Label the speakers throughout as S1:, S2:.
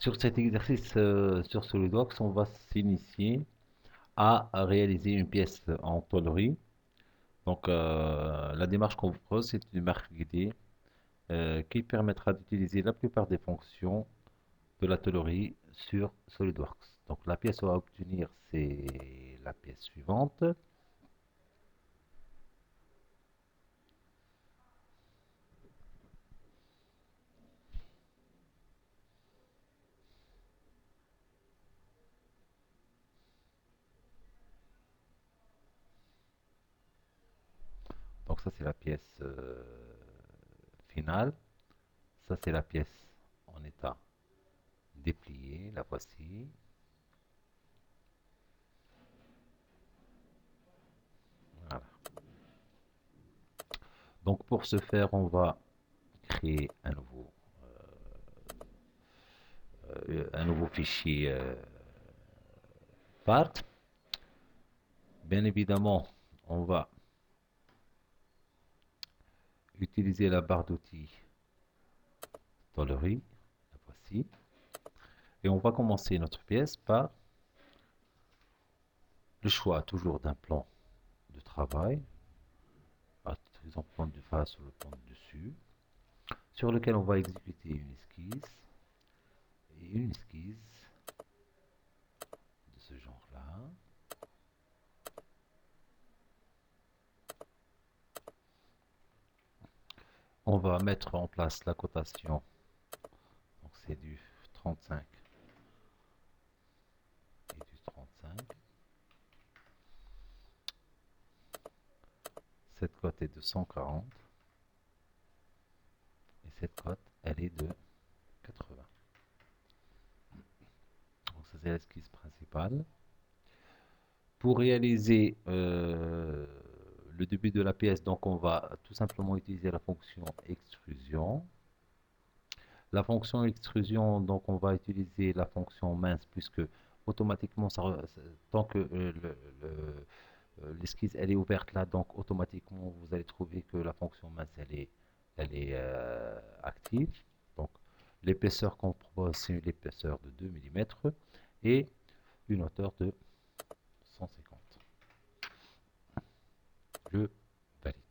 S1: Sur cet exercice sur SolidWorks, on va s'initier à réaliser une pièce en tôlerie. Donc, la démarche qu'on vous propose, c'est une marque guidée qui permettra d'utiliser la plupart des fonctions de la tôlerie sur SolidWorks. Donc, la pièce à obtenir, c'est la pièce suivante. Donc, ça, c'est la pièce finale. Ça, c'est la pièce en état déplié. La voici. Voilà. Donc, pour ce faire, on va créer un nouveau fichier part. Bien évidemment, on va utiliser la barre d'outils tôlerie, la voici, et on va commencer notre pièce par le choix toujours d'un plan de travail, en plan de face ou le plan de dessus, sur lequel on va exécuter une esquisse, et une esquisse de ce genre-là. On va mettre en place la cotation, donc c'est du 35 et du 35. Cette cote est de 140 et cette cote, elle est de 80. Donc ça c'est l'esquisse principale. Pour réaliser le début de la pièce, donc on va tout simplement utiliser la fonction extrusion. La fonction extrusion, donc on va utiliser la fonction mince puisque automatiquement, tant que l'esquisse elle est ouverte là, donc automatiquement vous allez trouver que la fonction mince elle est active. Donc l'épaisseur qu'on propose c'est l'épaisseur de 2 mm et une hauteur de 150. Je valide.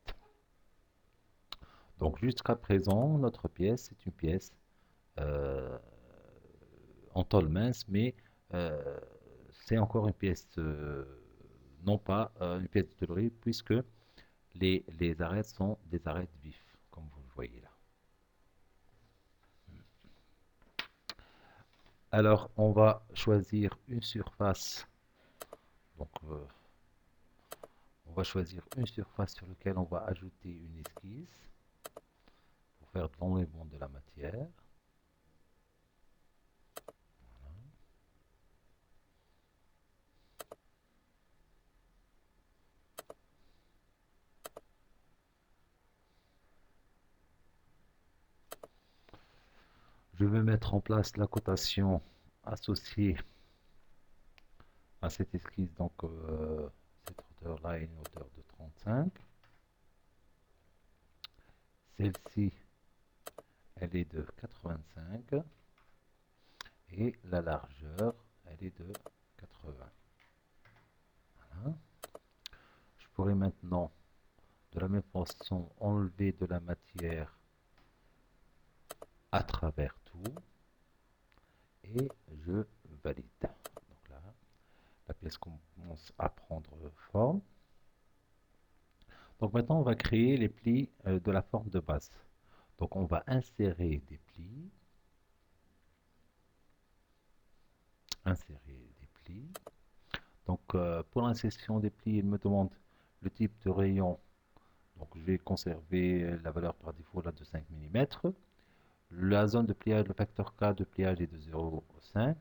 S1: Donc jusqu'à présent, notre pièce, c'est une pièce euh, en tôle mince, mais euh, c'est encore une pièce, non pas une pièce de tôlerie, puisque les arêtes sont des arêtes vifs, comme vous le voyez là. Alors, on va choisir une surface. Donc, on va choisir une surface sur laquelle on va ajouter une esquisse pour faire de l'enlèvement de la matière. Je vais mettre en place la cotation associée à cette esquisse. Donc, cette hauteur-là est une hauteur de 35. Celle-ci, elle est de 85. Et la largeur, elle est de 80. Voilà. Je pourrais maintenant, de la même façon, enlever de la matière à travers tout. Et je valide. Donc là, la pièce commence à prendre forme. Donc maintenant, on va créer les plis de la forme de base. Donc on va insérer des plis. Insérer des plis. Donc pour l'insertion des plis, il me demande le type de rayon. Donc je vais conserver la valeur par défaut là de 5 mm. La zone de pliage, le facteur K de pliage est de 0,5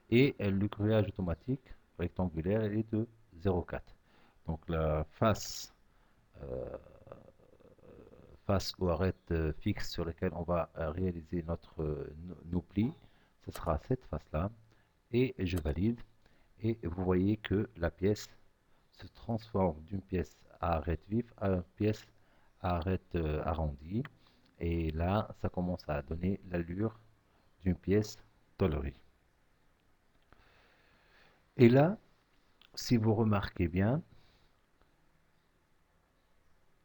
S1: et le grillage automatique rectangulaire est de 0,4. Donc la euh, face aux arêtes fixes sur lesquelles on va réaliser nos plis, ce sera cette face-là. Et je valide. Et vous voyez que la pièce se transforme d'une pièce à arête vive à une pièce à arête arrondie. Et là, ça commence à donner l'allure d'une pièce tôlerie. Et là, si vous remarquez bien,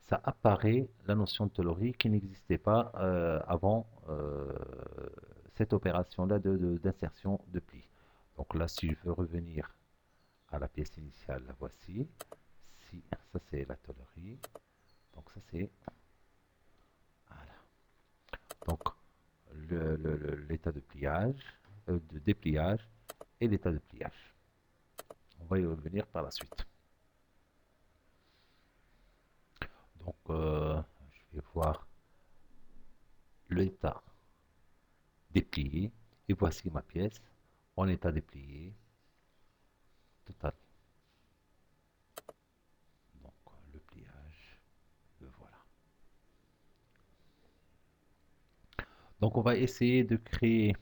S1: ça apparaît la notion de tôlerie qui n'existait pas avant cette opération-là d'insertion de pli. Donc là, si je veux revenir à la pièce initiale, la voici. Si, ça c'est la tôlerie. Donc ça c'est, voilà. Donc l'état de pliage, de dépliage et l'état de pliage. On va y revenir par la suite. Donc je vais voir l'état déplié et voici ma pièce en état déplié total. Donc le pliage, le voilà. Donc on va essayer de créer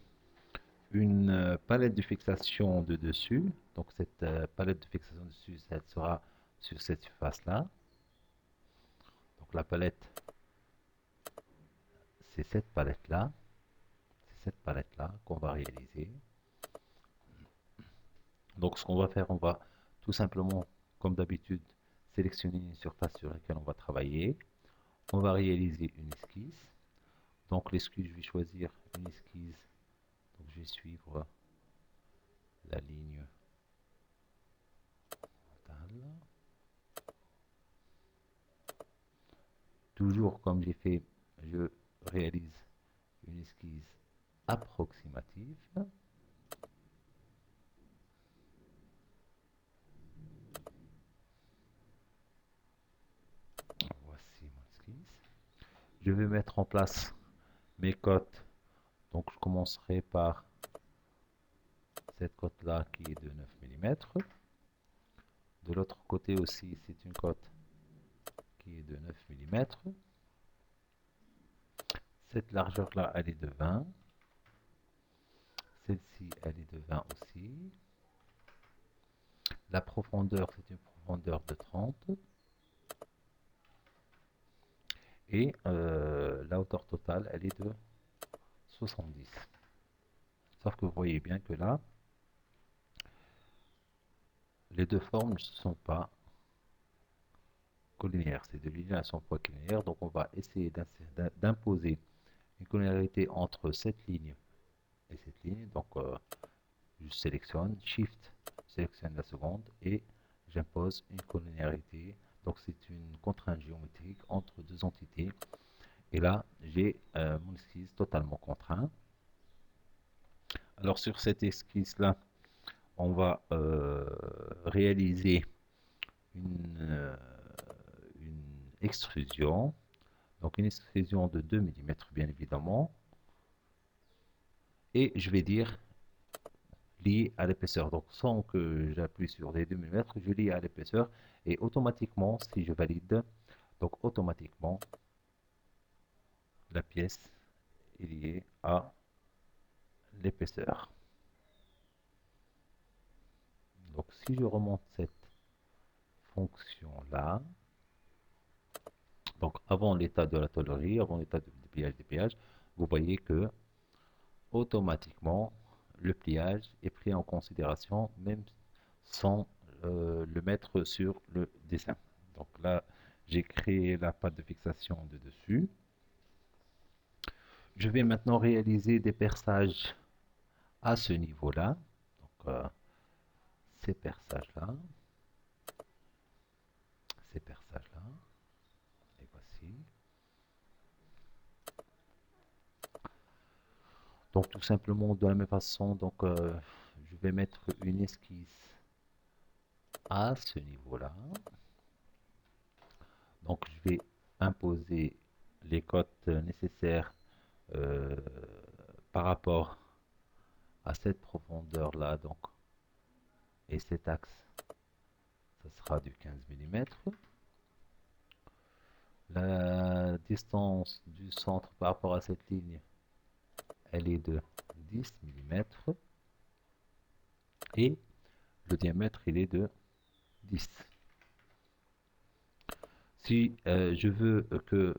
S1: une palette de fixation de dessus. Donc cette palette de fixation dessus, elle sera sur cette surface-là. Donc la palette, c'est cette palette-là. C'est cette palette-là qu'on va réaliser. Donc ce qu'on va faire, on va tout simplement, comme d'habitude, sélectionner une surface sur laquelle on va travailler. On va réaliser une esquisse. Donc l'esquisse, je vais choisir une esquisse. Donc je vais suivre la ligne frontale. Toujours comme j'ai fait, je réalise une esquisse approximative. Voici mon esquisse. Je vais mettre en place mes cotes. Donc je commencerai par cette cote-là qui est de 9 mm. De l'autre côté aussi, c'est une cote qui est de 9 mm. Cette largeur-là, elle est de 20. Celle-ci, elle est de 20 aussi. La profondeur, c'est une profondeur de 30. Et la hauteur totale, elle est de 70. Sauf que vous voyez bien que là, les deux formes ne sont pas collinéaires. Ces deux lignes ne sont pas collinéaires. Donc on va essayer d'imposer une collinéarité entre cette ligne et cette ligne. Donc je sélectionne, Shift, je sélectionne la seconde et j'impose une collinéarité. Donc c'est une contrainte géométrique entre deux entités. Et là, j'ai mon esquisse totalement contraint. Alors sur cette esquisse-là, on va réaliser une extrusion. Donc une extrusion de 2 mm bien évidemment. Et je vais dire lié à l'épaisseur. Donc sans que j'appuie sur les 2 mm, je lie à l'épaisseur. Et automatiquement, si je valide, donc automatiquement, la pièce est liée à l'épaisseur. Donc si je remonte cette fonction-là, donc avant l'état de la tôlerie, avant l'état de dépliage, vous voyez que automatiquement le pliage est pris en considération même sans le mettre sur le dessin. Donc là, j'ai créé la patte de fixation de dessus. Je vais maintenant réaliser des perçages à ce niveau-là. Donc ces perçages-là, ces perçages-là, les voici. Donc tout simplement de la même façon, donc je vais mettre une esquisse à ce niveau-là. Donc je vais imposer les cotes nécessaires par rapport à cette profondeur-là, donc et cet axe, ça sera du 15 mm. La distance du centre par rapport à cette ligne, elle est de 10 mm. Et le diamètre, il est de 10. Si je veux que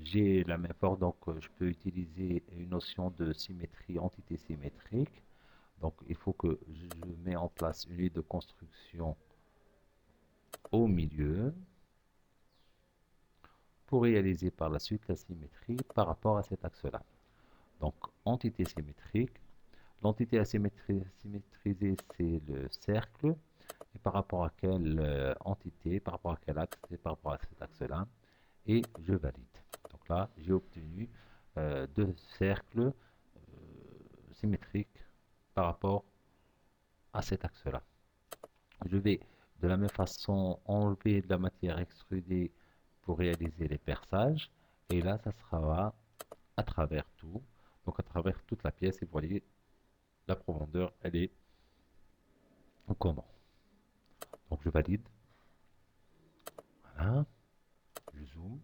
S1: j'ai la même forme, donc je peux utiliser une notion de symétrie, entité symétrique. Donc il faut que je mets en place une ligne de construction au milieu pour réaliser par la suite la symétrie par rapport à cet axe-là. Donc entité symétrique, l'entité à symétriser c'est le cercle, et par rapport à quelle entité, par rapport à quel axe, et par rapport à cet axe-là, et je valide. Donc là, j'ai obtenu deux cercles symétriques par rapport à cet axe-là. Je vais de la même façon enlever de la matière extrudée pour réaliser les perçages. Et là, ça sera à travers tout, donc à travers toute la pièce. Et vous voyez, la profondeur, elle est comment. Donc je valide. Voilà, je zoome.